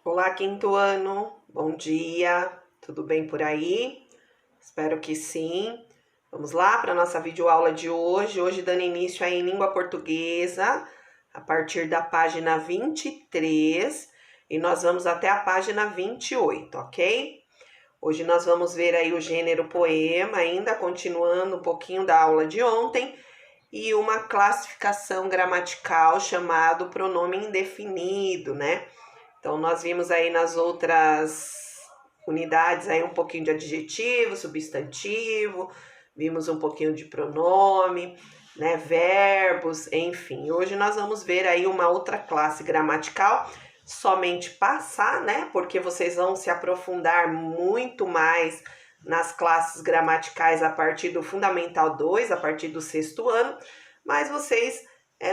Olá, quinto ano, bom dia, tudo bem por aí? Espero que sim. Vamos lá para a nossa videoaula de hoje. Hoje dando início aí em língua portuguesa, a partir da página 23 e nós vamos até a página 28, ok? Hoje nós vamos ver aí o gênero poema, ainda continuando um pouquinho da aula de ontem, e uma classificação gramatical chamado pronome indefinido, né? Então, nós vimos aí nas outras unidades aí um pouquinho de adjetivo, substantivo, vimos um pouquinho de pronome, né, verbos, enfim. Hoje nós vamos ver aí uma outra classe gramatical, somente passar, né, porque vocês vão se aprofundar muito mais nas classes gramaticais a partir do Fundamental 2, a partir do sexto ano, mas vocês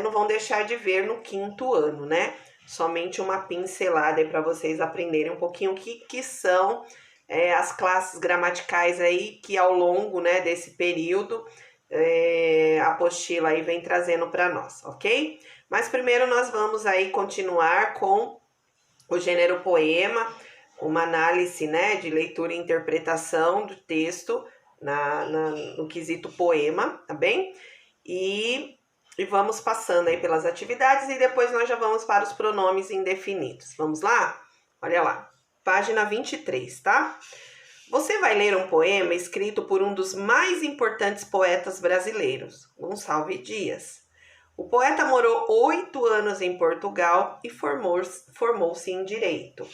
não vão deixar de ver no quinto ano, né? Somente uma pincelada aí para vocês aprenderem um pouquinho o que são as classes gramaticais aí que ao longo, né, desse período a apostila aí vem trazendo para nós, ok? Mas primeiro nós vamos aí continuar com o gênero poema, uma análise, né, de leitura e interpretação do texto no quesito poema, tá bem? E vamos passando aí pelas atividades e depois nós já vamos para os pronomes indefinidos. Vamos lá? Olha lá, página 23, tá? Você vai ler um poema escrito por um dos mais importantes poetas brasileiros, Gonçalves Dias. O poeta morou 8 anos em Portugal e formou-se em Direito.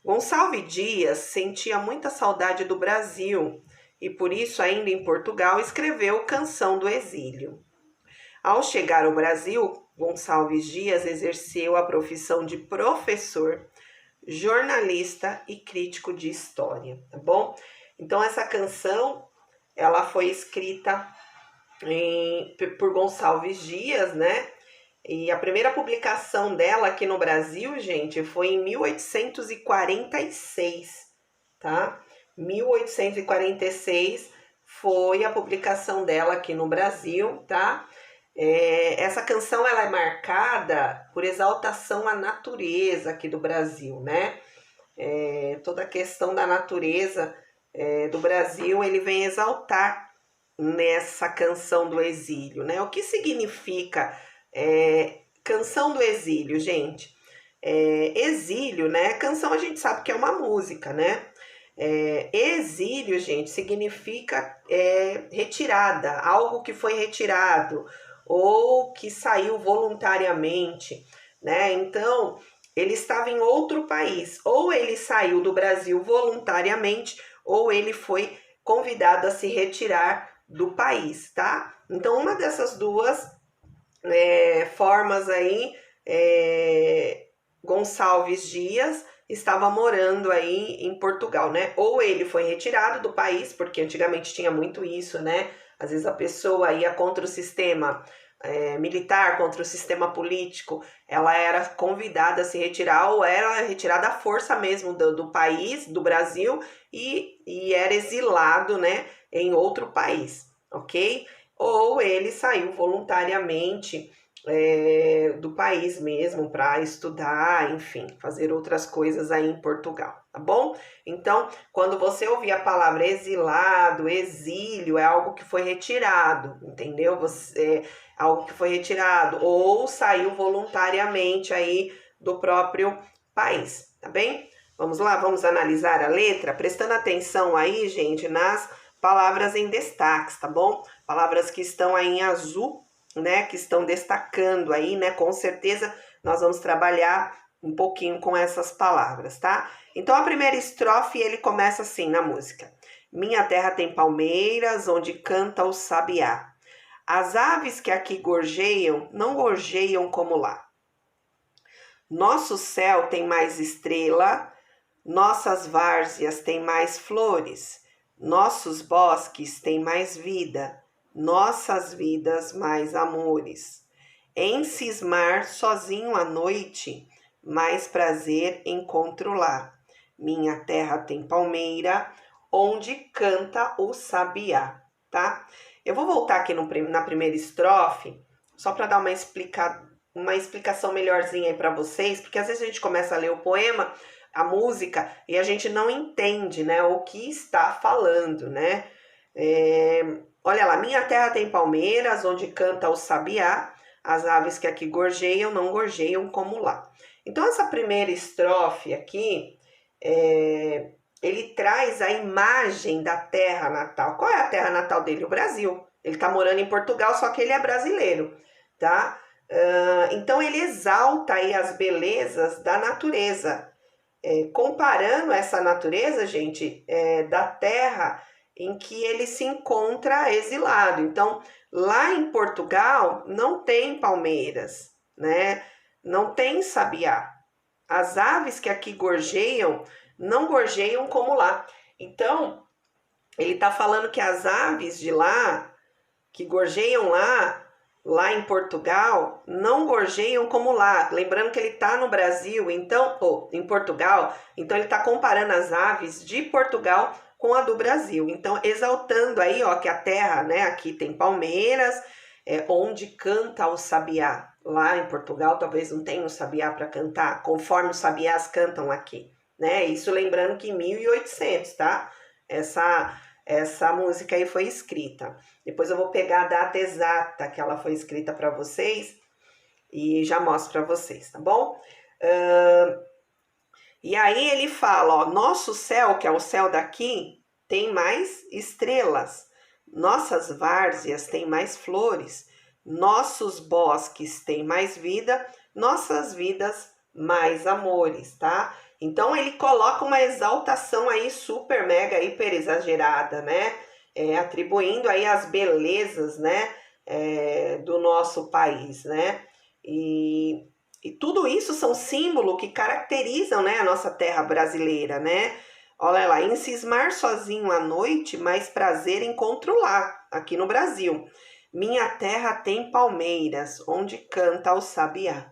Gonçalves Dias sentia muita saudade do Brasil e por isso, ainda em Portugal, escreveu Canção do Exílio. Ao chegar ao Brasil, Gonçalves Dias exerceu a profissão de professor, jornalista e crítico de história, tá bom? Então, essa canção, ela foi escrita por Gonçalves Dias, né? E a primeira publicação dela aqui no Brasil, gente, foi em 1846, tá? 1846 foi a publicação dela aqui no Brasil, tá? Essa canção ela é marcada por exaltação à natureza aqui do Brasil, né? Toda a questão da natureza do Brasil ele vem exaltar nessa Canção do Exílio, né? O que significa Canção do Exílio, gente? Exílio, né? Canção a gente sabe que é uma música, né? Exílio, gente, significa retirada, algo que foi retirado ou que saiu voluntariamente, né? Então, ele estava em outro país, ou ele saiu do Brasil voluntariamente, ou ele foi convidado a se retirar do país, tá? Então, uma dessas duas formas aí, Gonçalves Dias estava morando aí em Portugal, né? Ou ele foi retirado do país, porque antigamente tinha muito isso, né? Às vezes a pessoa ia contra o sistema militar, contra o sistema político, ela era convidada a se retirar ou era retirada à força mesmo do país, do Brasil, e era exilado, né, em outro país, ok? Ou ele saiu voluntariamente do país mesmo para estudar, enfim, fazer outras coisas aí em Portugal, tá bom? Então, quando você ouvir a palavra exilado, exílio, é algo que foi retirado, entendeu? Algo que foi retirado ou saiu voluntariamente aí do próprio país, tá bem? Vamos lá, vamos analisar a letra, prestando atenção aí, gente, nas palavras em destaques, tá bom? Palavras que estão aí em azul, né, que estão destacando aí, né, com certeza nós vamos trabalhar um pouquinho com essas palavras, tá? Então, a primeira estrofe, ele começa assim na música. Minha terra tem palmeiras, onde canta o sabiá. As aves que aqui gorjeiam, não gorjeiam como lá. Nosso céu tem mais estrela, nossas várzeas têm mais flores, nossos bosques têm mais vida, nossas vidas mais amores. Em cismar sozinho à noite, mais prazer encontro lá. Minha terra tem palmeira, onde canta o sabiá, tá? Eu vou voltar aqui na primeira estrofe, só para dar uma uma explicação melhorzinha aí para vocês, porque às vezes a gente começa a ler o poema, a música, e a gente não entende, né, o que está falando, né? Olha lá, minha terra tem palmeiras, onde canta o sabiá, as aves que aqui gorjeiam, não gorjeiam como lá. Então, essa primeira estrofe aqui, ele traz a imagem da terra natal. Qual é a terra natal dele? O Brasil. Ele está morando em Portugal, só que ele é brasileiro, tá? Então, ele exalta aí as belezas da natureza, comparando essa natureza, gente, da terra em que ele se encontra exilado. Então, lá em Portugal não tem palmeiras, né? Não tem sabiá. As aves que aqui gorjeiam não gorjeiam como lá. Então, ele está falando que as aves de lá, que gorjeiam lá em Portugal, não gorjeiam como lá. Lembrando que ele está no Brasil, então, em Portugal, então ele está comparando as aves de Portugal com a do Brasil. Então, exaltando aí, ó, que a terra, né, aqui tem palmeiras, onde canta o sabiá. Lá em Portugal, talvez não tenha um sabiá para cantar, conforme os sabiás cantam aqui, né? Isso lembrando que em 1800, tá? Essa música aí foi escrita. Depois eu vou pegar a data exata que ela foi escrita para vocês e já mostro para vocês, tá bom? E aí ele fala, ó, nosso céu, que é o céu daqui, tem mais estrelas. Nossas várzeas têm mais flores. Nossos bosques têm mais vida. Nossas vidas mais amores, tá? Então ele coloca uma exaltação aí super, mega, hiper exagerada, né? Atribuindo aí as belezas, né? Do nosso país, né? E tudo isso são símbolos que caracterizam, né, a nossa terra brasileira, né? Olha lá, em cismar sozinho à noite, mais prazer encontro lá, aqui no Brasil. Minha terra tem palmeiras, onde canta o sabiá,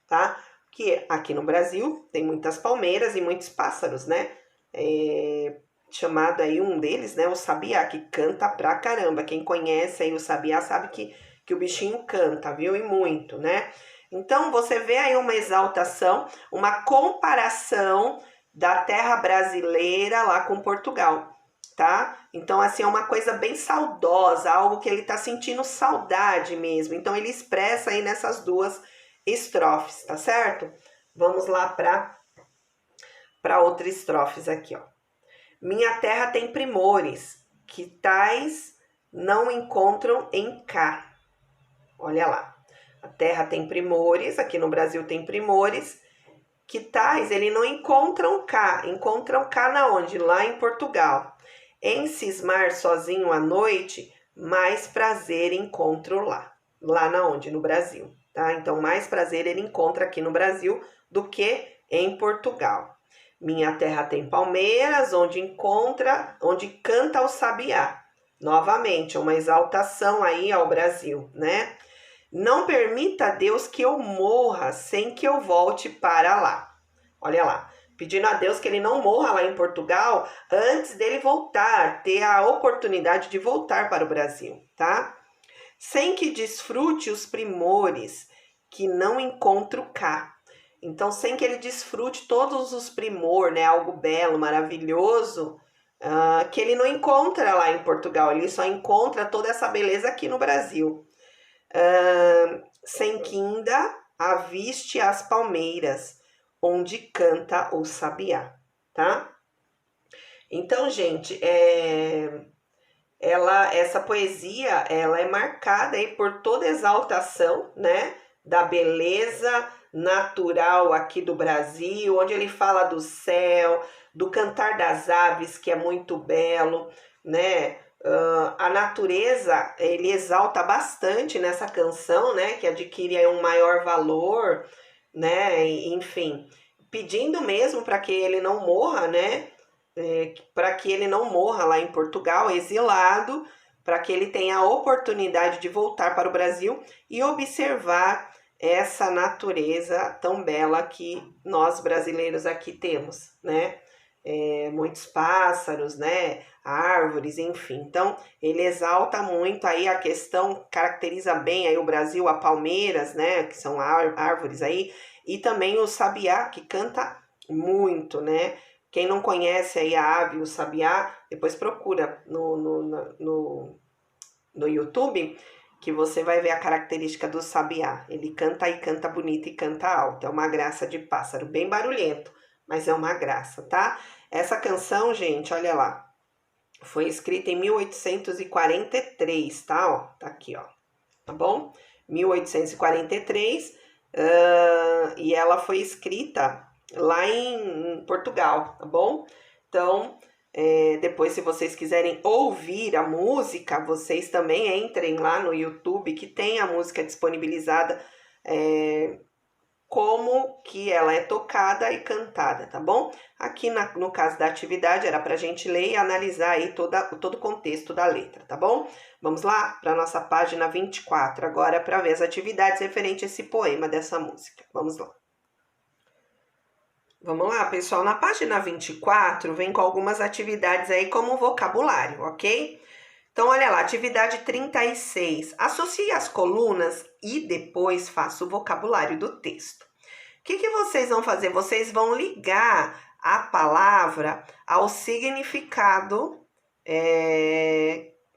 tá? Que aqui no Brasil tem muitas palmeiras e muitos pássaros, né? Chamado aí um deles, né, o sabiá, que canta pra caramba. Quem conhece aí o sabiá sabe que o bichinho canta, viu? E muito, né? Então, você vê aí uma exaltação, uma comparação da terra brasileira lá com Portugal, tá? Então, assim, é uma coisa bem saudosa, algo que ele tá sentindo saudade mesmo. Então, ele expressa aí nessas duas estrofes, tá certo? Vamos lá para outra estrofes aqui, ó. Minha terra tem primores, que tais não encontram em cá. Olha lá. A terra tem primores, aqui no Brasil tem primores, que tais ele não encontram cá. Encontram cá na onde? Lá em Portugal. Em cismar sozinho à noite, mais prazer encontro lá. Lá na onde? No Brasil, tá? Então, mais prazer ele encontra aqui no Brasil do que em Portugal. Minha terra tem palmeiras, onde canta o sabiá. Novamente, uma exaltação aí ao Brasil, né? Não permita, Deus, que eu morra sem que eu volte para lá. Olha lá, pedindo a Deus que ele não morra lá em Portugal antes dele voltar, ter a oportunidade de voltar para o Brasil, tá? Sem que desfrute os primores que não encontro cá. Então, sem que ele desfrute todos os primores, né? Algo belo, maravilhoso, que ele não encontra lá em Portugal. Ele só encontra toda essa beleza aqui no Brasil. Sem que ainda aviste as palmeiras, onde canta o sabiá, tá? Então, gente, essa poesia, ela é marcada aí por toda exaltação, né, da beleza natural aqui do Brasil, onde ele fala do céu, do cantar das aves, que é muito belo, né? A natureza, ele exalta bastante nessa canção, né, que adquire aí um maior valor, né, enfim, pedindo mesmo para que ele não morra, né, para que ele não morra lá em Portugal, exilado, para que ele tenha a oportunidade de voltar para o Brasil e observar essa natureza tão bela que nós brasileiros aqui temos, né? muitos pássaros, né? Árvores, enfim. Então, ele exalta muito aí a questão, caracteriza bem aí o Brasil, a palmeiras, né? Que são árvores aí, e também o sabiá, que canta muito, né? Quem não conhece aí a ave, o sabiá, depois procura no YouTube, que você vai ver a característica do sabiá. Ele canta e canta bonito e canta alto. É uma graça de pássaro, bem barulhento, mas é uma graça, tá? Essa canção, gente, olha lá, foi escrita em 1843, tá? Ó, tá aqui, ó, tá bom? 1843, e ela foi escrita lá em Portugal, tá bom? Então, depois, se vocês quiserem ouvir a música, vocês também entrem lá no YouTube, que tem a música disponibilizada, como que ela é tocada e cantada, tá bom? Aqui no caso da atividade era para a gente ler e analisar aí todo o contexto da letra, tá bom? Vamos lá para a nossa página 24 agora para ver as atividades referentes a esse poema dessa música. Vamos lá. Vamos lá, pessoal. Na página 24 vem com algumas atividades aí como vocabulário, ok? Então, olha lá, atividade 36. Associe as colunas e depois faça o vocabulário do texto. O que vocês vão fazer? Vocês vão ligar a palavra ao significado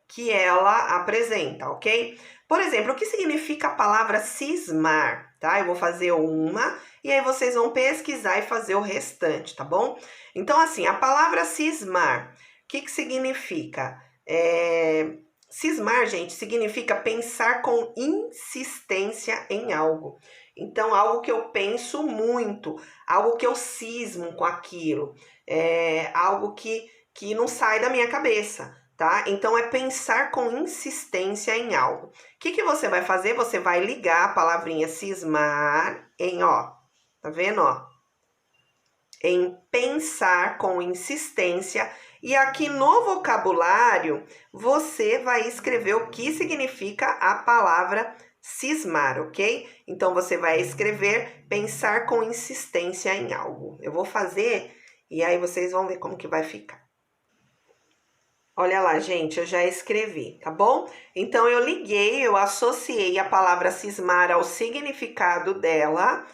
que ela apresenta, ok? Por exemplo, o que significa a palavra cismar, tá? Eu vou fazer uma e aí vocês vão pesquisar e fazer o restante, tá bom? Então, assim, a palavra cismar, o que significa? Cismar, gente, significa pensar com insistência em algo. Então, algo que eu penso muito, algo que eu cismo com aquilo, algo que não sai da minha cabeça, tá? Então, é pensar com insistência em algo. O que você vai fazer? Você vai ligar a palavrinha cismar em, ó, tá vendo, ó? Em pensar com insistência. E aqui no vocabulário, você vai escrever o que significa a palavra cismar, ok? Então, você vai escrever pensar com insistência em algo. Eu vou fazer e aí vocês vão ver como que vai ficar. Olha lá, gente, eu já escrevi, tá bom? Então, eu associei a palavra cismar ao significado dela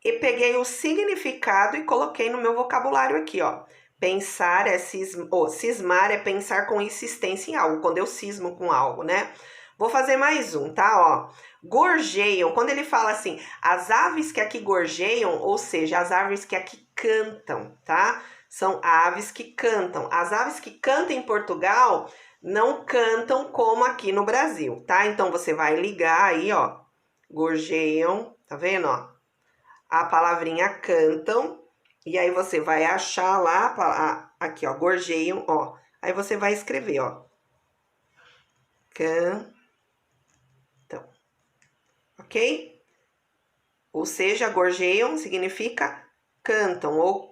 e peguei o significado e coloquei no meu vocabulário aqui, ó. Pensar cismar é pensar com insistência em algo, quando eu cismo com algo, né? Vou fazer mais um, tá? Ó, gorjeiam, quando ele fala assim, as aves que aqui gorjeiam, ou seja, as aves que aqui cantam, tá? São aves que cantam. As aves que cantam em Portugal não cantam como aqui no Brasil, tá? Então, você vai ligar aí, ó, gorjeiam, tá vendo, ó? A palavrinha cantam, e aí você vai achar lá, aqui, ó, gorjeiam, ó. Aí você vai escrever, ó, cantam, ok? Ou seja, gorjeiam significa cantam, ou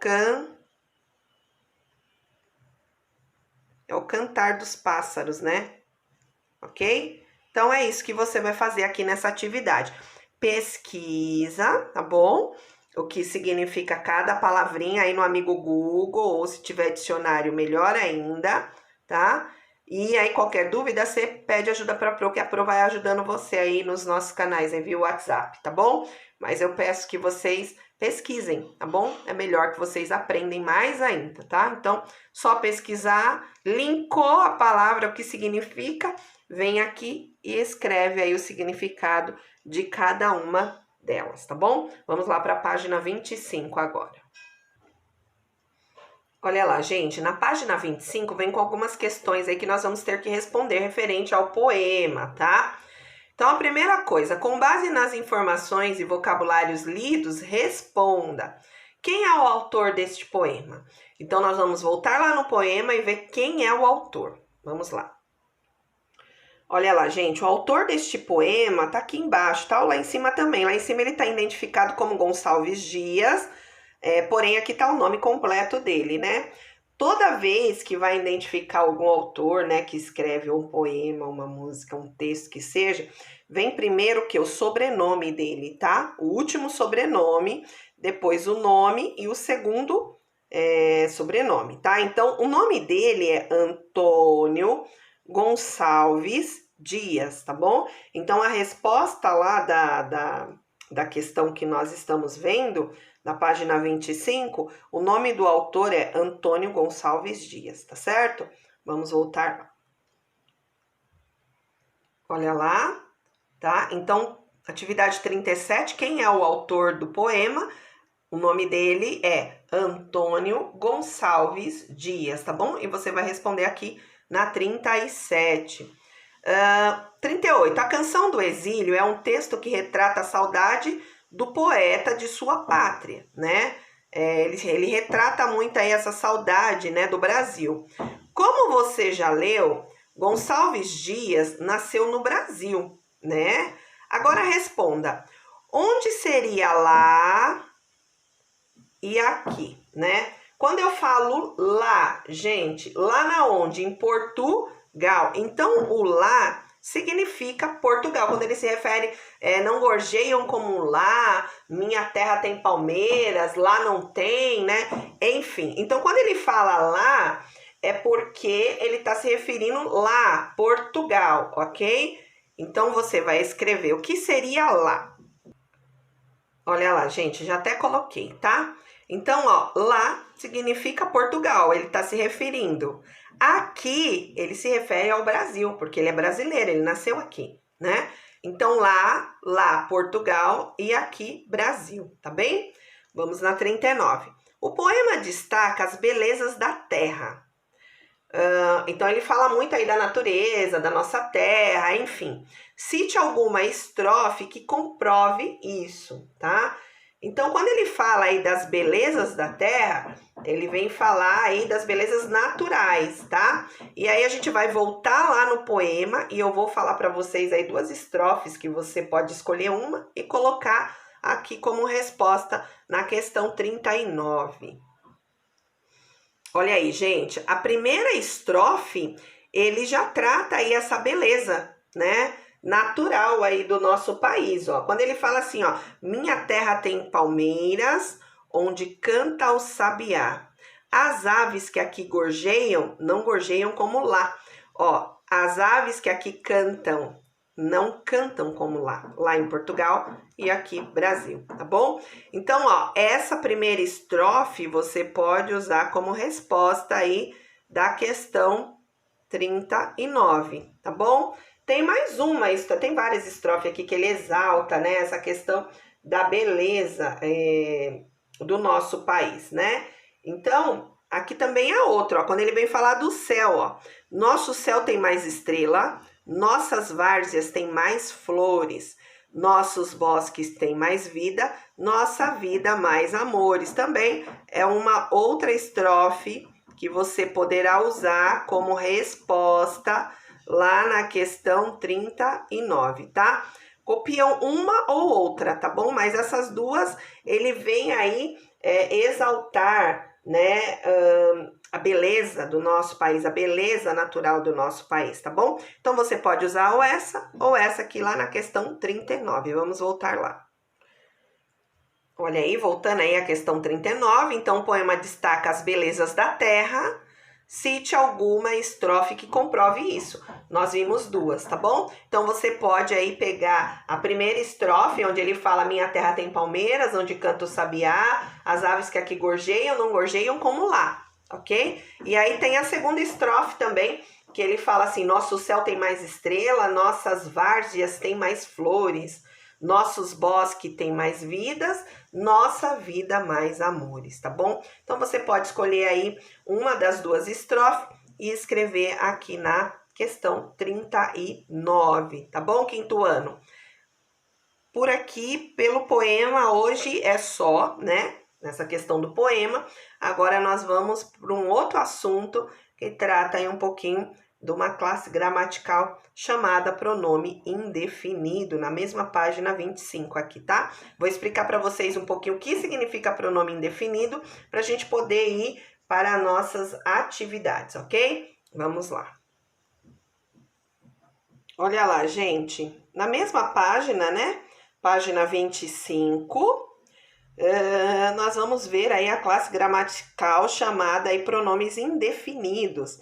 é o cantar dos pássaros, né? Ok? Então, é isso que você vai fazer aqui nessa atividade. Pesquisa, tá bom? O que significa cada palavrinha aí no amigo Google, ou se tiver dicionário, melhor ainda, tá? E aí, qualquer dúvida, você pede ajuda para a Pro, que a Pro vai ajudando você aí nos nossos canais, envia o WhatsApp, tá bom? Mas eu peço que vocês pesquisem, tá bom? É melhor que vocês aprendem mais ainda, tá? Então, só pesquisar, linkou a palavra, o que significa, vem aqui e escreve aí o significado de cada uma delas, tá bom? Vamos lá para a página 25 agora. Olha lá, gente, na página 25 vem com algumas questões aí que nós vamos ter que responder referente ao poema, tá? Então, a primeira coisa, com base nas informações e vocabulários lidos, responda. Quem é o autor deste poema? Então, nós vamos voltar lá no poema e ver quem é o autor. Vamos lá. Olha lá, gente, o autor deste poema tá aqui embaixo, tá? Ou lá em cima também. Lá em cima ele tá identificado como Gonçalves Dias, porém aqui tá o nome completo dele, né? Toda vez que vai identificar algum autor, né, que escreve um poema, uma música, um texto que seja, vem primeiro o sobrenome dele, tá? O último sobrenome, depois o nome e o segundo sobrenome, tá? Então, o nome dele é Antônio Gonçalves Dias, tá bom? Então, a resposta lá da questão que nós estamos vendo, na página 25, o nome do autor é Antônio Gonçalves Dias, tá certo? Vamos voltar lá. Olha lá, tá? Então, atividade 37, quem é o autor do poema? O nome dele é Antônio Gonçalves Dias, tá bom? E você vai responder aqui na 37. 38. A Canção do Exílio é um texto que retrata a saudade do poeta de sua pátria, né? Ele retrata muito aí essa saudade, né, do Brasil. Como você já leu, Gonçalves Dias nasceu no Brasil, né? Agora responda, onde seria lá e aqui, né? Quando eu falo lá, gente, lá na onde? Em Portugal. Então, o lá significa Portugal. Quando ele se refere, não gorjeiam como lá, minha terra tem palmeiras, lá não tem, né? Enfim, então quando ele fala lá, é porque ele está se referindo lá, Portugal, ok? Então, você vai escrever o que seria lá. Olha lá, gente, já até coloquei, tá? Então, ó, lá significa Portugal, ele está se referindo. Aqui, ele se refere ao Brasil, porque ele é brasileiro, ele nasceu aqui, né? Então, lá, Portugal e aqui, Brasil, tá bem? Vamos na 39. O poema destaca as belezas da terra. Então, ele fala muito aí da natureza, da nossa terra, enfim. Cite alguma estrofe que comprove isso, tá? Então, quando ele fala aí das belezas da terra, ele vem falar aí das belezas naturais, tá? E aí a gente vai voltar lá no poema e eu vou falar para vocês aí duas estrofes que você pode escolher uma e colocar aqui como resposta na questão 39. Olha aí, gente, a primeira estrofe, ele já trata aí essa beleza, né? Natural aí do nosso país, ó. Quando ele fala assim, ó, minha terra tem palmeiras, onde canta o sabiá. As aves que aqui gorjeiam, não gorjeiam como lá. Ó, as aves que aqui cantam, não cantam como lá em Portugal e aqui Brasil, tá bom? Então, ó, essa primeira estrofe você pode usar como resposta aí da questão 39, tá bom? Tem mais uma, tem várias estrofes aqui que ele exalta, né, essa questão da beleza do nosso país, né? Então, aqui também é outro, ó, quando ele vem falar do céu, ó, nosso céu tem mais estrela, nossas várzeas têm mais flores, nossos bosques têm mais vida, nossa vida mais amores. Também é uma outra estrofe que você poderá usar como resposta lá na questão 39, tá? Copiam uma ou outra, tá bom? Mas essas duas, ele vem aí exaltar, né, a beleza do nosso país, a beleza natural do nosso país, tá bom? Então, você pode usar ou essa aqui lá na questão 39. Vamos voltar lá. Olha aí, voltando aí a questão 39. Então, o poema destaca as belezas da terra. Cite alguma estrofe que comprove isso. Nós vimos duas, tá bom? Então, você pode aí pegar a primeira estrofe, onde ele fala minha terra tem palmeiras, onde canta o sabiá, as aves que aqui gorjeiam, não gorjeiam como lá, ok? E aí tem a segunda estrofe também, que ele fala assim, nosso céu tem mais estrela, nossas várzeas têm mais flores, nossos bosques têm mais vidas, nossa vida mais amores, tá bom? Então, você pode escolher aí uma das duas estrofes e escrever aqui na questão 39, tá bom, quinto ano? Por aqui, pelo poema, hoje é só, né? Nessa questão do poema. Agora, nós vamos para um outro assunto que trata aí um pouquinho de uma classe gramatical chamada pronome indefinido, na mesma página 25 aqui, tá? Vou explicar para vocês um pouquinho o que significa pronome indefinido, para a gente poder ir para nossas atividades, ok? Vamos lá. Olha lá, gente, na mesma página, né? Página 25, nós vamos ver aí a classe gramatical chamada aí pronomes indefinidos.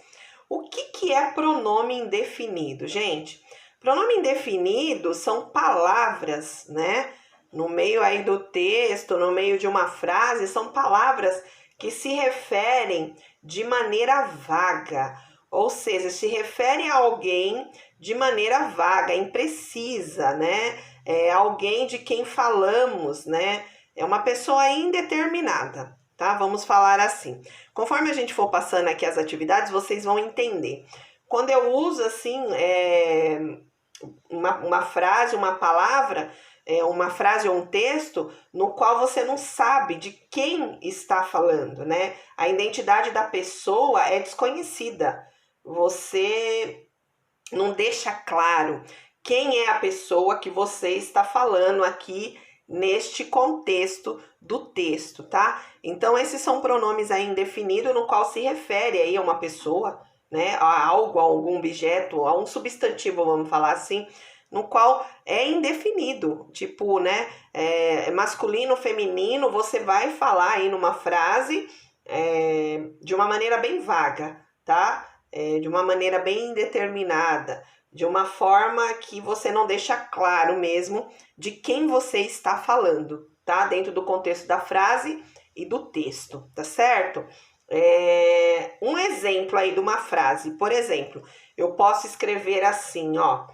O que é pronome indefinido, gente? Pronome indefinido são palavras, né? No meio aí do texto, no meio de uma frase, são palavras que se referem de maneira vaga, ou seja, se referem a alguém de maneira vaga, imprecisa, né? É alguém de quem falamos, né? É uma pessoa indeterminada, tá? Vamos falar assim. Conforme a gente for passando aqui as atividades, vocês vão entender. Quando eu uso assim, uma frase, uma palavra, uma frase ou um texto no qual você não sabe de quem está falando, né? A identidade da pessoa é desconhecida. Você não deixa claro quem é a pessoa que você está falando aqui neste contexto do texto, tá? Então, esses são pronomes aí indefinidos no qual se refere aí a uma pessoa, né? A algo, a algum objeto, a um substantivo, vamos falar assim, no qual é indefinido, tipo, né? Masculino, feminino, você vai falar aí numa frase de uma maneira bem vaga, tá? De uma maneira bem indeterminada, de uma forma que você não deixa claro mesmo de quem você está falando, tá? Dentro do contexto da frase e do texto, tá certo? Um exemplo aí de uma frase, por exemplo, eu posso escrever assim, ó.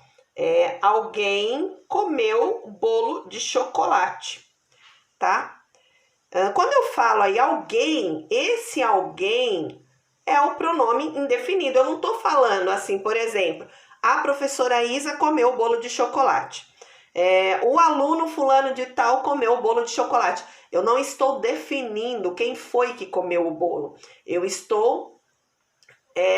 Alguém comeu bolo de chocolate, tá? Quando eu falo aí alguém, esse alguém é o pronome indefinido. Eu não estou falando assim, por exemplo, a professora Isa comeu o bolo de chocolate. O aluno fulano de tal comeu o bolo de chocolate. Eu não estou definindo quem foi que comeu o bolo. Eu estou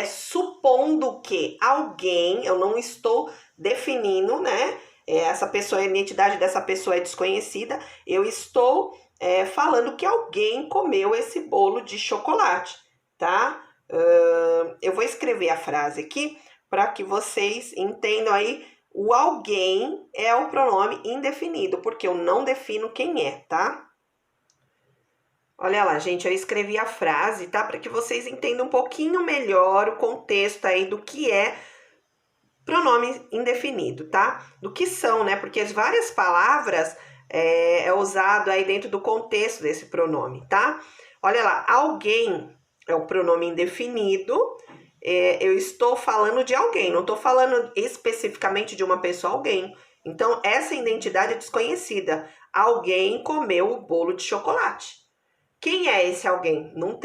supondo que alguém, eu não estou definindo, né? Essa pessoa, a identidade dessa pessoa é desconhecida. Eu estou falando que alguém comeu esse bolo de chocolate, tá? Eu vou escrever a frase aqui para que vocês entendam aí. O alguém é o pronome indefinido, porque eu não defino quem é, tá? Olha lá, gente, eu escrevi a frase, tá? Para que vocês entendam um pouquinho melhor o contexto aí do que é pronome indefinido, tá? Do que são, né? Porque as várias palavras é usado aí dentro do contexto desse pronome, tá? Olha lá, alguém é o pronome indefinido. Eu estou falando de alguém, não estou falando especificamente de uma pessoa, alguém. Então, essa identidade é desconhecida. Alguém comeu o bolo de chocolate. Quem é esse alguém? Não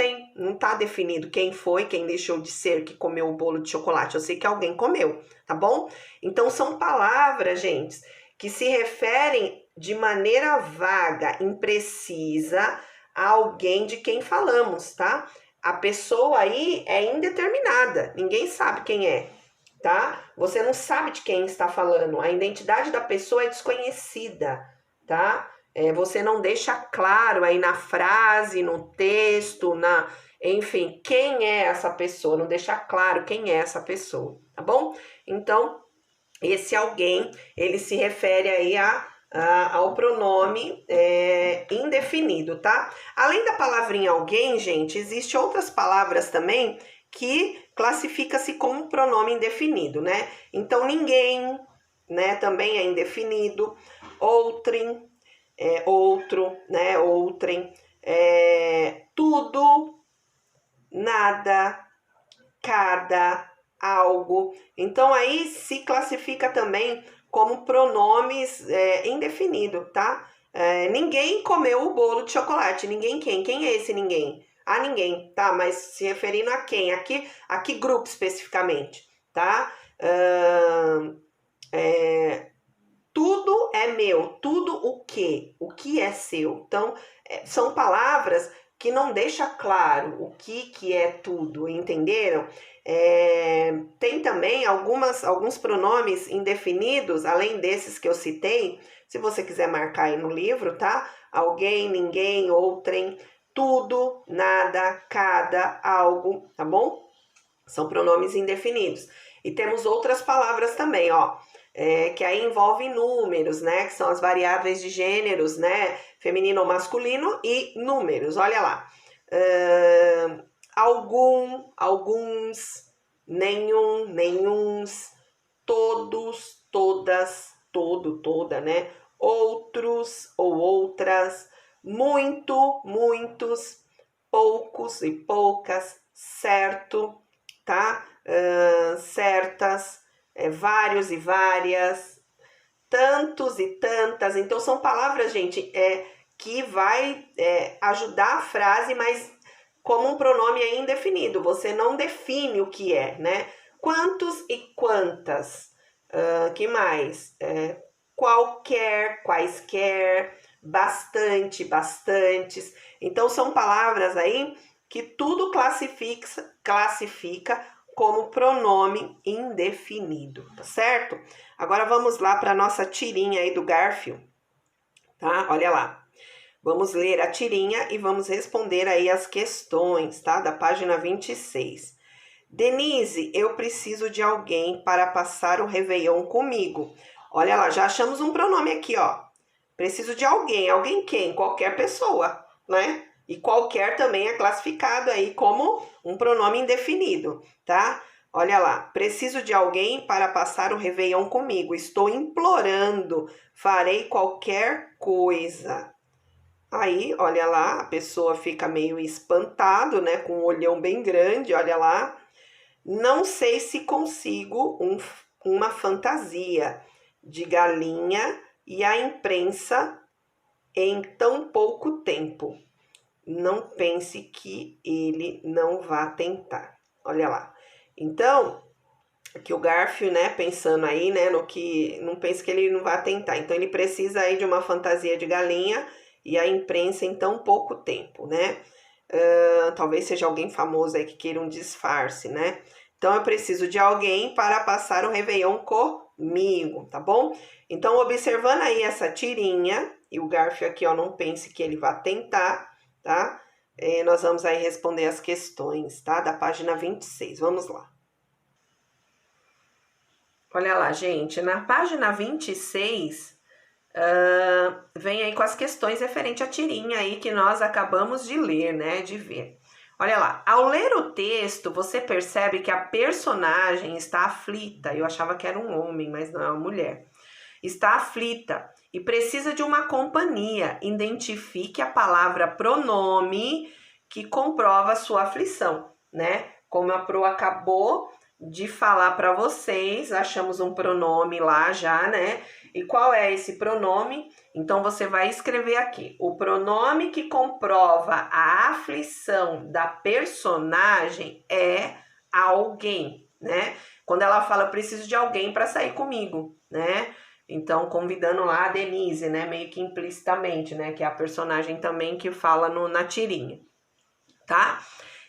está definido quem foi, quem deixou de ser que comeu o bolo de chocolate. Eu sei que alguém comeu, tá bom? Então são palavras, gente, que se referem de maneira vaga, imprecisa a alguém de quem falamos, tá? A pessoa aí é indeterminada, ninguém sabe quem é, tá? Você não sabe de quem está falando, a identidade da pessoa é desconhecida, tá? Você não deixa claro aí na frase, no texto, enfim, quem é essa pessoa, não deixa claro quem é essa pessoa, tá bom? Então, esse alguém, ele se refere aí ao pronome indefinido, tá? Além da palavrinha alguém, gente, existem outras palavras também que classifica-se como pronome indefinido, né? Então, ninguém, né, também é indefinido, outrem, outro, né, outrem, tudo, nada, cada, algo. Então, aí se classifica também como pronomes indefinido, tá? Ninguém comeu o bolo de chocolate. Ninguém quem? Quem é esse ninguém? Ah, ninguém, tá? Mas se referindo a quem? A que grupo especificamente, tá? Tudo é meu, tudo o quê? O que é seu? Então, são palavras que não deixa claro o que é tudo, entenderam? Tem também alguns pronomes indefinidos, além desses que eu citei, se você quiser marcar aí no livro, tá? Alguém, ninguém, outrem, tudo, nada, cada, algo, tá bom? São pronomes indefinidos. E temos outras palavras também, ó. que aí envolve números, né? Que são as variáveis de gêneros, né? Feminino ou masculino e números, olha lá. Algum, alguns, nenhum, nenhuns, todos, todas, todo, toda, né? Outros ou outras, muito, muitos, poucos e poucas, certo, tá? Certas, vários e várias, tantos e tantas. Então, são palavras, gente, que vai ajudar a frase, mas como um pronome é indefinido. Você não define o que é, né? Quantos e quantas. Que mais? Qualquer, quaisquer, bastante, bastantes. Então, são palavras aí que tudo classifica como pronome indefinido, tá certo? Agora vamos lá para a nossa tirinha aí do Garfield, tá? Olha lá. Vamos ler a tirinha e vamos responder aí as questões, tá? Da página 26. Denise, eu preciso de alguém para passar o Réveillon comigo. Olha lá, já achamos um pronome aqui, ó. Preciso de alguém. Alguém quem? Qualquer pessoa, né? E qualquer também é classificado aí como um pronome indefinido, tá? Olha lá. Preciso de alguém para passar o Réveillon comigo. Estou implorando. Farei qualquer coisa. Aí, olha lá, a pessoa fica meio espantado, né? Com um olhão bem grande, olha lá. Não sei se consigo uma fantasia de galinha e a imprensa em tão pouco tempo. Não pense que ele não vá tentar. Olha lá. Então, que o Garfield, né, pensando aí, né, no que não pense que ele não vai tentar. Então, ele precisa aí de uma fantasia de galinha e a imprensa em tão pouco tempo, né? Talvez seja alguém famoso aí que queira um disfarce, né? Então, eu preciso de alguém para passar o Réveillon comigo, tá bom? Então, observando aí essa tirinha, e o Garfield aqui, ó, não pense que ele vai tentar, tá? Nós vamos aí responder as questões, tá? Da página 26, vamos lá. Olha lá, gente, na página 26, vem aí com as questões referente à tirinha aí que nós acabamos de ler, né, de ver. Olha lá, ao ler o texto, você percebe que a personagem está aflita. Eu achava que era um homem, mas não, é uma mulher. Está aflita e precisa de uma companhia. Identifique a palavra pronome que comprova a sua aflição, né? Como a Pro acabou de falar para vocês, achamos um pronome lá já, né? E qual é esse pronome? Então, você vai escrever aqui. O pronome que comprova a aflição da personagem é alguém, né? Quando ela fala, preciso de alguém para sair comigo, né? Então, convidando lá a Denise, né? Meio que implicitamente, né? Que é a personagem também que fala na tirinha, tá?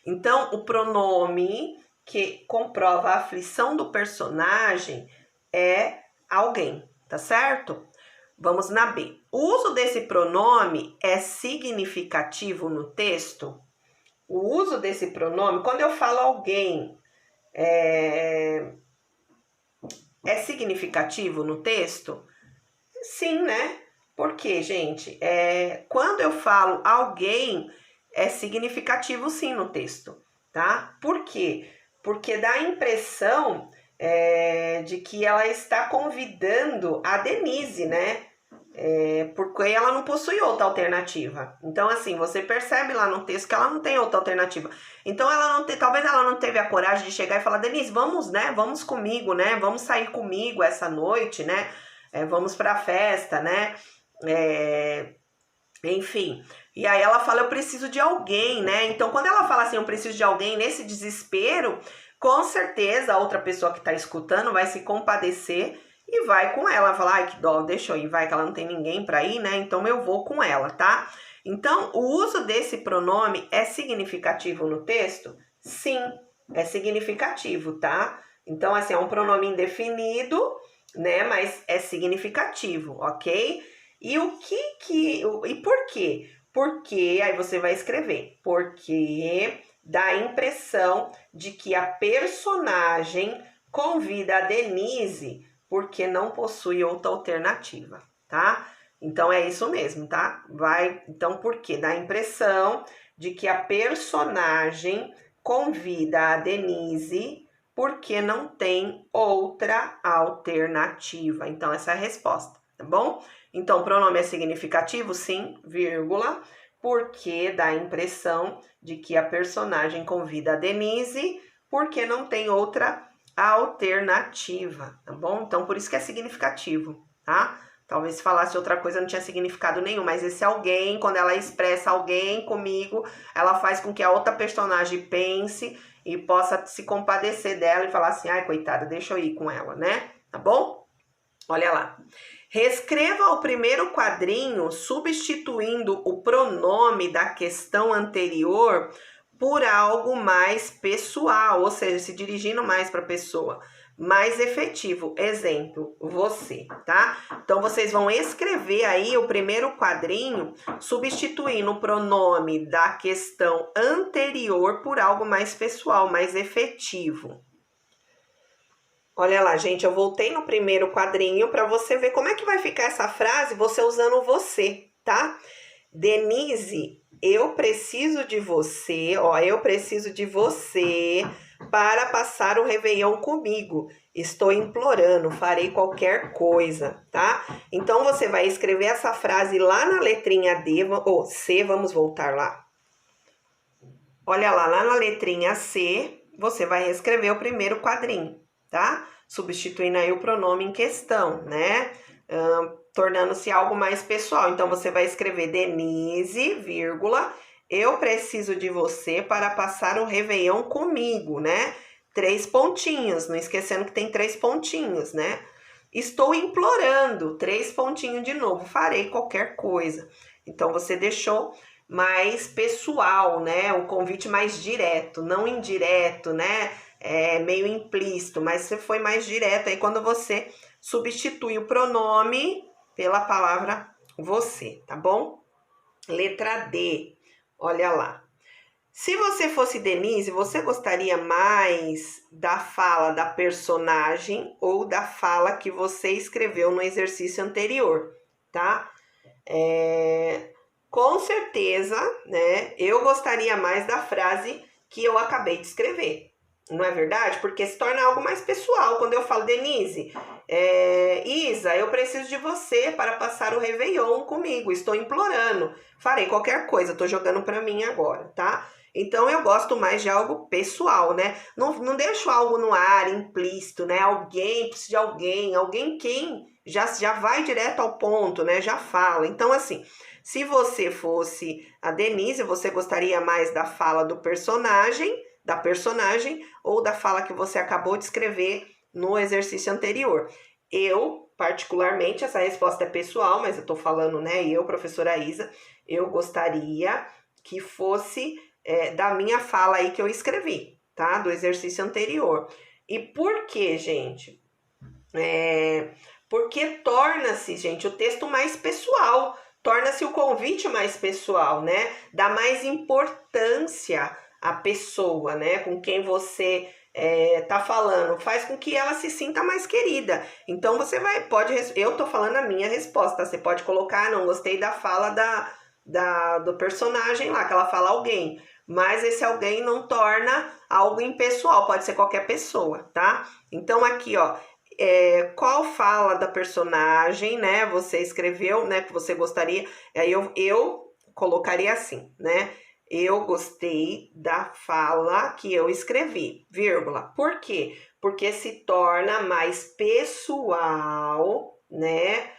Então, o pronome que comprova a aflição do personagem é alguém, tá certo? Vamos na B. O uso desse pronome é significativo no texto? O uso desse pronome, quando eu falo alguém, é significativo no texto? Sim, né? Porque, gente, quando eu falo alguém, é significativo sim no texto, tá? Por quê? Porque dá a impressão de que ela está convidando a Denise, né? Porque ela não possui outra alternativa. Então, assim, você percebe lá no texto que ela não tem outra alternativa. Então, talvez ela não teve a coragem de chegar e falar, Denise, vamos, né? Vamos comigo, né? Vamos sair comigo essa noite, né? Vamos pra festa, né? Enfim. E aí ela fala, eu preciso de alguém, né? Então, quando ela fala assim, eu preciso de alguém nesse desespero, com certeza a outra pessoa que tá escutando vai se compadecer e vai com ela, falar, ai, que dó, deixa eu ir, vai que ela não tem ninguém para ir, né? Então eu vou com ela, tá? Então, o uso desse pronome é significativo no texto? Sim, é significativo, tá? Então, assim, é um pronome indefinido, né? Mas é significativo, ok? E e por quê? Porque, aí você vai escrever, porque dá a impressão de que a personagem convida a Denise porque não possui outra alternativa, tá? Então é isso mesmo, tá? Então por quê? Dá a impressão de que a personagem convida a Denise porque não tem outra alternativa. Então essa é a resposta, tá bom? Então o pronome é significativo? Sim, vírgula, porque dá a impressão de que a personagem convida a Denise porque não tem outra alternativa, tá bom? Então, por isso que é significativo, tá? Talvez se falasse outra coisa não tinha significado nenhum, mas esse alguém, quando ela expressa alguém comigo, ela faz com que a outra personagem pense e possa se compadecer dela e falar assim, ai, coitada, deixa eu ir com ela, né? Tá bom? Olha lá. Reescreva o primeiro quadrinho substituindo o pronome da questão anterior por algo mais pessoal, ou seja, se dirigindo mais para a pessoa, mais efetivo. Exemplo, você, tá? Então, vocês vão escrever aí o primeiro quadrinho substituindo o pronome da questão anterior por algo mais pessoal, mais efetivo. Olha lá, gente, eu voltei no primeiro quadrinho para você ver como é que vai ficar essa frase você usando você, tá? Denise, eu preciso de você, ó, eu preciso de você para passar o Réveillon comigo. Estou implorando, farei qualquer coisa, tá? Então, você vai escrever essa frase lá na letrinha D, ou C, vamos voltar lá. Olha lá na letrinha C, você vai reescrever o primeiro quadrinho, tá? Substituindo aí o pronome em questão, né? Tornando-se algo mais pessoal. Então, você vai escrever Denise, vírgula, eu preciso de você para passar o Réveillon comigo, né? 3 pontinhos, não esquecendo que tem 3 pontinhos, né? Estou implorando, 3 pontinhos de novo, farei qualquer coisa. Então, você deixou mais pessoal, né? O convite mais direto, não indireto, né? Meio implícito, mas você foi mais direto aí quando você substitui o pronome pela palavra você, tá bom? Letra D, olha lá. Se você fosse Denise, você gostaria mais da fala da personagem ou da fala que você escreveu no exercício anterior, tá? Com certeza, né? Eu gostaria mais da frase que eu acabei de escrever. Não é verdade? Porque se torna algo mais pessoal. Quando eu falo, Denise, Isa, eu preciso de você para passar o Réveillon comigo. Estou implorando. Farei qualquer coisa. Estou jogando para mim agora, tá? Então, eu gosto mais de algo pessoal, né? Não deixo algo no ar, implícito, né? Alguém precisa de alguém. Alguém quem já vai direto ao ponto, né? Já fala. Então, assim, se você fosse a Denise, você gostaria mais da fala do personagem ou da fala que você acabou de escrever no exercício anterior. Eu, particularmente, essa resposta é pessoal, mas eu tô falando, né? Eu, professora Isa, eu gostaria que fosse da minha fala aí que eu escrevi, tá? Do exercício anterior. E por quê, gente? Porque torna-se, gente, o texto mais pessoal, torna-se o convite mais pessoal, né? Dá mais importância à pessoa, né? Com quem você tá falando, faz com que ela se sinta mais querida. Então você eu tô falando a minha resposta, você pode colocar, não gostei da fala do personagem lá, que ela fala alguém, mas esse alguém não torna algo impessoal, pode ser qualquer pessoa, tá? Então aqui, ó, qual fala da personagem, né? Você escreveu, né? Que você gostaria. Aí eu colocaria assim, né? Eu gostei da fala que eu escrevi, vírgula. Por quê? Porque se torna mais pessoal, né?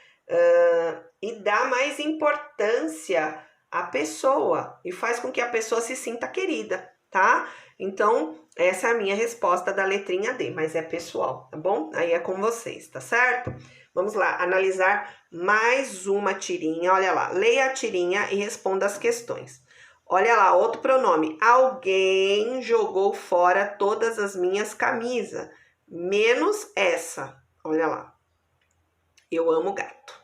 E dá mais importância à pessoa e faz com que a pessoa se sinta querida, tá? Então, essa é a minha resposta da letrinha D, mas é pessoal, tá bom? Aí é com vocês, tá certo? Vamos lá, analisar mais uma tirinha. Olha lá, leia a tirinha e responda as questões. Olha lá, outro pronome. Alguém jogou fora todas as minhas camisas, menos essa. Olha lá. Eu amo gato,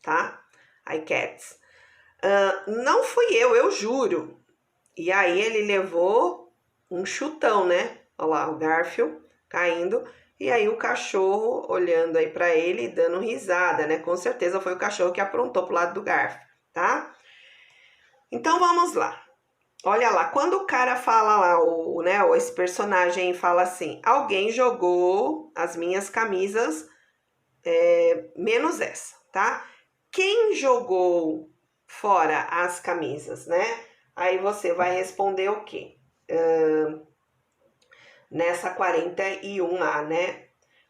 tá? I cats. Não fui eu juro. E aí ele levou um chutão, né? Olha lá, o Garfield caindo. E aí o cachorro olhando aí para ele, dando risada, né? Com certeza foi o cachorro que aprontou pro lado do garfo, tá? Então vamos lá. Olha lá, quando o cara fala lá, né, esse personagem fala assim, alguém jogou as minhas camisas, menos essa, tá? Quem jogou fora as camisas, né? Aí você vai responder o quê? Nessa 41A, né?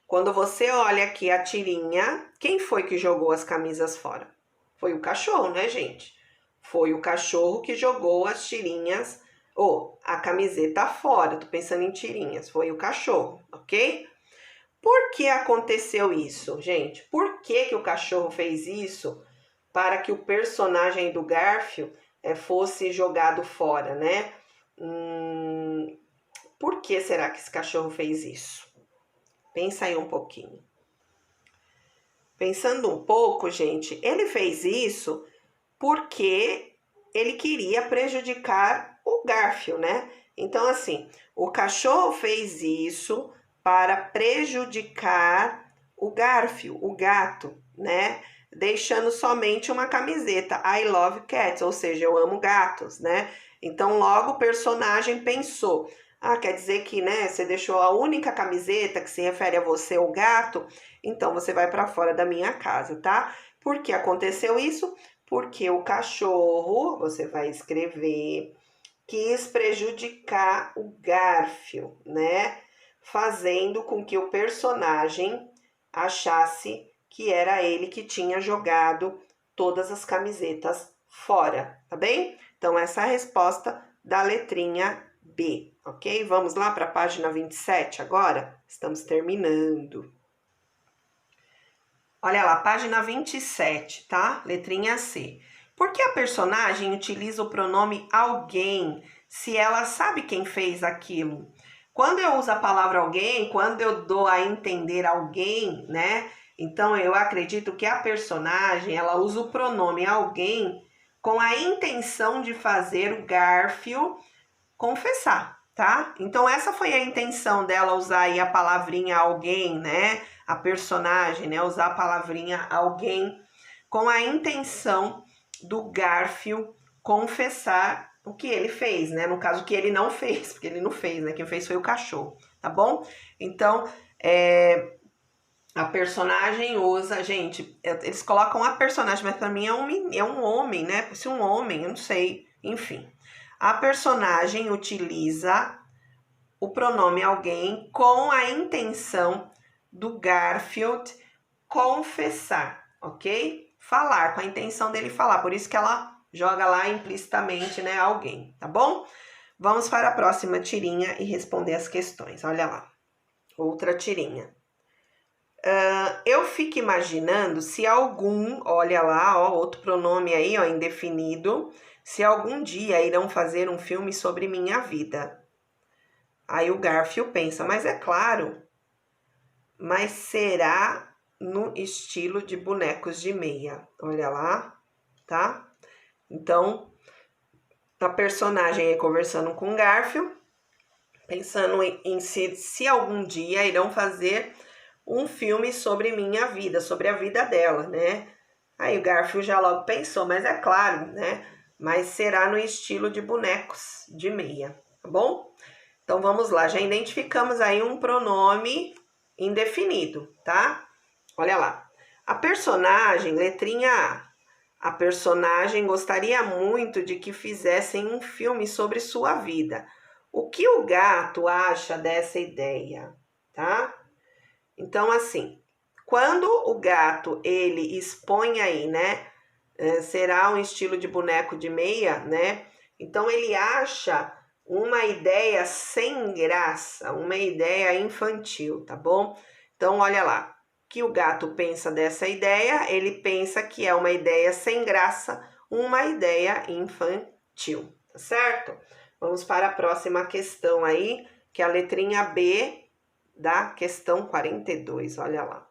Quando você olha aqui a tirinha, quem foi que jogou as camisas fora? Foi o cachorro, né, gente? Foi o cachorro que jogou as tirinhas, ou a camiseta fora. Tô pensando em tirinhas. Foi o cachorro, ok? Por que aconteceu isso, gente? Por que o cachorro fez isso para que o personagem do Garfield fosse jogado fora, né? Por que será que esse cachorro fez isso? Pensa aí um pouquinho. Pensando um pouco, gente, ele fez isso porque ele queria prejudicar o Garfield, né? Então, assim, o cachorro fez isso para prejudicar o Garfield, o gato, né? Deixando somente uma camiseta, I love cats, ou seja, eu amo gatos, né? Então, logo o personagem pensou, quer dizer que, né, você deixou a única camiseta que se refere a você, o gato, então você vai para fora da minha casa, tá? Por que aconteceu isso? Porque o cachorro, você vai escrever, quis prejudicar o Garfield, né? Fazendo com que o personagem achasse que era ele que tinha jogado todas as camisetas fora, tá bem? Então, essa é a resposta da letrinha B, ok? Vamos lá para a página 27 agora? Estamos terminando. Olha lá, página 27, tá? Letrinha C. Por que a personagem utiliza o pronome alguém se ela sabe quem fez aquilo? Quando eu uso a palavra alguém, quando eu dou a entender alguém, né? Então eu acredito que a personagem, ela usa o pronome alguém com a intenção de fazer o Garfield confessar, tá? Então essa foi a intenção dela usar aí a palavrinha alguém, né? A personagem, né? Usar a palavrinha alguém com a intenção do Garfield confessar o que ele fez, né? No caso, que ele não fez, porque ele não fez, né? Quem fez foi o cachorro, tá bom? Então, a personagem usa, gente, eles colocam a personagem, mas pra mim é um homem, né? Se um homem, eu não sei, enfim. A personagem utiliza o pronome alguém com a intenção do Garfield confessar, ok? Falar, com a intenção dele falar. Por isso que ela joga lá implicitamente, né, alguém, tá bom? Vamos para a próxima tirinha e responder as questões. Olha lá, outra tirinha. Eu fico imaginando se algum, olha lá, ó, outro pronome aí, ó, indefinido, se algum dia irão fazer um filme sobre minha vida. Aí o Garfield pensa, mas é claro, mas será no estilo de bonecos de meia. Olha lá, tá? Então, a personagem aí conversando com o Garfield, pensando em se algum dia irão fazer um filme sobre minha vida, sobre a vida dela, né? Aí o Garfield já logo pensou, mas é claro, né? Mas será no estilo de bonecos de meia, tá bom? Então vamos lá, já identificamos aí um pronome indefinido, tá? Olha lá. A personagem, letrinha A. A personagem gostaria muito de que fizessem um filme sobre sua vida. O que o gato acha dessa ideia, tá? Então, assim, quando o gato, ele expõe aí, né, será um estilo de boneco de meia, né? Então, ele acha uma ideia sem graça, uma ideia infantil, tá bom? Então, olha lá, o que o gato pensa dessa ideia? Ele pensa que é uma ideia sem graça, uma ideia infantil, tá certo? Vamos para a próxima questão aí, que é a letrinha B, da questão 42, olha lá.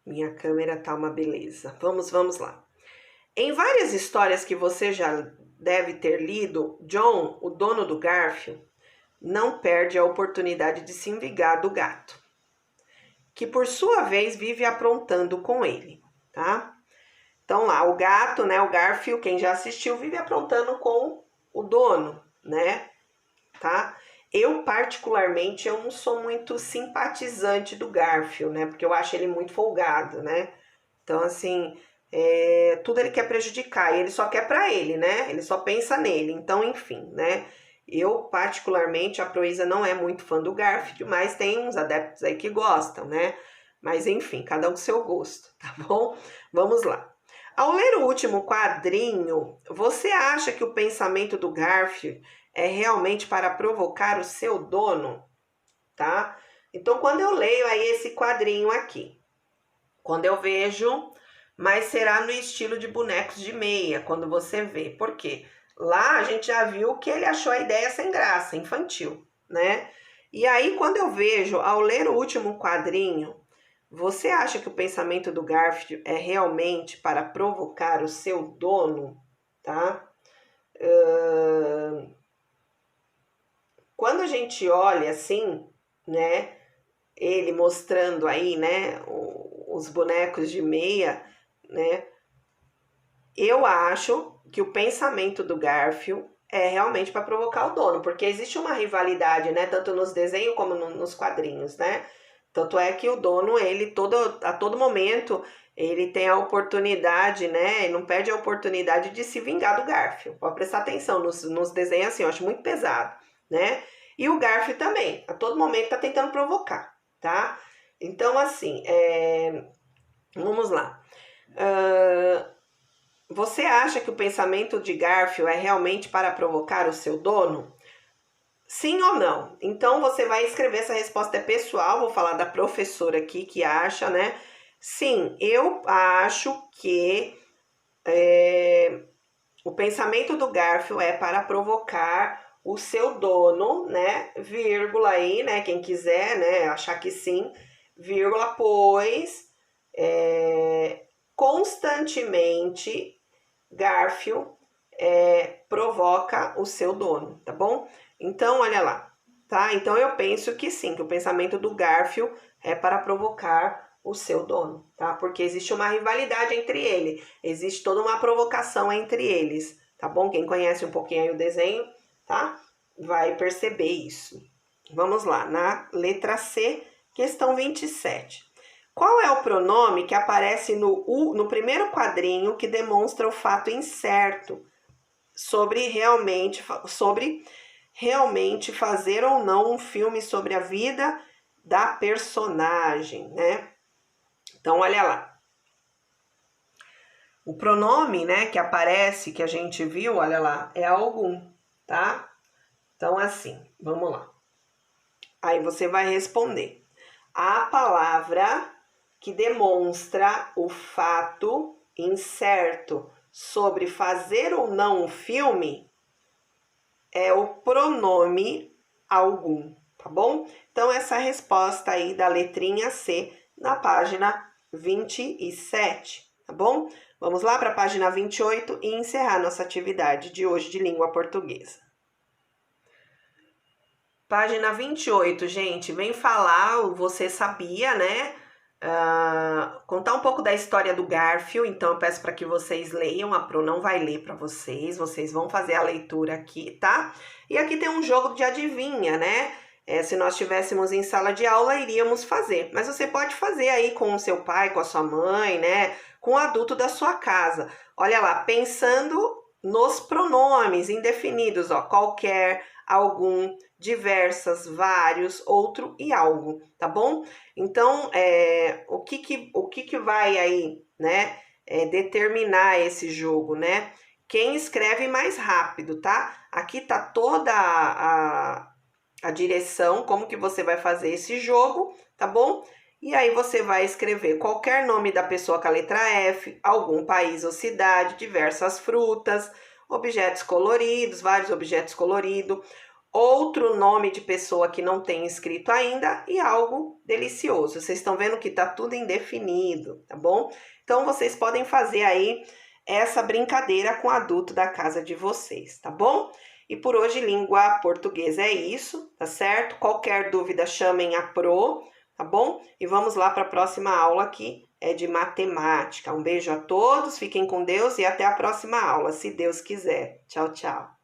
Minha câmera tá uma beleza. Vamos lá. Em várias histórias que você já deve ter lido, John, o dono do Garfield, não perde a oportunidade de se vingar do gato, que por sua vez vive aprontando com ele, tá? Então lá, o gato, né, o Garfield, quem já assistiu, vive aprontando com o dono, né, tá? Eu, particularmente, eu não sou muito simpatizante do Garfield, né, porque eu acho ele muito folgado, né? Então, assim, tudo ele quer prejudicar, e ele só quer pra ele, né? Ele só pensa nele, então, enfim, né? Eu, particularmente, a Proísa não é muito fã do Garfield, mas tem uns adeptos aí que gostam, né? Mas, enfim, cada um com seu gosto, tá bom? Vamos lá. Ao ler o último quadrinho, você acha que o pensamento do Garfield é realmente para provocar o seu dono, tá? Então, quando eu leio aí esse quadrinho aqui, quando eu vejo, mas será no estilo de bonecos de meia, quando você vê. Por quê? Lá a gente já viu que ele achou a ideia sem graça, infantil, né? E aí, quando eu vejo, ao ler o último quadrinho, você acha que o pensamento do Garfield é realmente para provocar o seu dono, tá? Quando a gente olha assim, né, ele mostrando aí, né, os bonecos de meia, né, eu acho que o pensamento do Garfield é realmente para provocar o dono, porque existe uma rivalidade, né, tanto nos desenhos como nos quadrinhos, né? Tanto é que o dono, ele a todo momento, ele tem a oportunidade, né? Ele não perde a oportunidade de se vingar do Garfield. Pode prestar atenção nos desenhos assim, eu acho muito pesado, né? E o Garfield também, a todo momento tá tentando provocar, tá? Então, assim, vamos lá. Você acha que o pensamento de Garfield é realmente para provocar o seu dono? Sim ou não? Então você vai escrever, essa resposta é pessoal, vou falar da professora aqui que acha, né? Sim, eu acho que o pensamento do Garfield é para provocar o seu dono, né? Vírgula aí, né? Quem quiser, né? Achar que sim, vírgula, pois constantemente Garfield provoca o seu dono, tá bom? Então, olha lá, tá? Então, eu penso que sim, que o pensamento do Garfield é para provocar o seu dono, tá? Porque existe uma rivalidade entre eles, existe toda uma provocação entre eles, tá bom? Quem conhece um pouquinho aí o desenho, tá? Vai perceber isso. Vamos lá, na letra C, questão 27. Qual é o pronome que aparece no primeiro quadrinho que demonstra o fato incerto sobre realmente fazer ou não um filme sobre a vida da personagem, né? Então, olha lá. O pronome, né, que aparece, que a gente viu, olha lá, é algum, tá? Então, assim, vamos lá. Aí você vai responder. A palavra que demonstra o fato incerto sobre fazer ou não um filme é o pronome algum, tá bom? Então, essa resposta aí da letrinha C na página 27, tá bom? Vamos lá para a página 28 e encerrar nossa atividade de hoje de língua portuguesa. Página 28, gente, vem falar o Você Sabia, né? Contar um pouco da história do Garfield, então eu peço para que vocês leiam, a Pro não vai ler para vocês vão fazer a leitura aqui, tá? E aqui tem um jogo de adivinha, né? Se nós estivéssemos em sala de aula, iríamos fazer, mas você pode fazer aí com o seu pai, com a sua mãe, né? Com o adulto da sua casa. Olha lá, pensando nos pronomes indefinidos, ó, qualquer, algum, diversas, vários, outro e algo, tá bom? Então, o que vai aí, né, determinar esse jogo, né? Quem escreve mais rápido, tá? Aqui tá toda a direção, como que você vai fazer esse jogo, tá bom? E aí você vai escrever qualquer nome da pessoa com a letra F, algum país ou cidade, diversas frutas, objetos coloridos, vários objetos coloridos, outro nome de pessoa que não tem escrito ainda e algo delicioso. Vocês estão vendo que tá tudo indefinido, tá bom? Então, vocês podem fazer aí essa brincadeira com o adulto da casa de vocês, tá bom? E por hoje, língua portuguesa é isso, tá certo? Qualquer dúvida, chamem a Pro, tá bom? E vamos lá para a próxima aula que é de matemática. Um beijo a todos, fiquem com Deus e até a próxima aula, se Deus quiser. Tchau, tchau.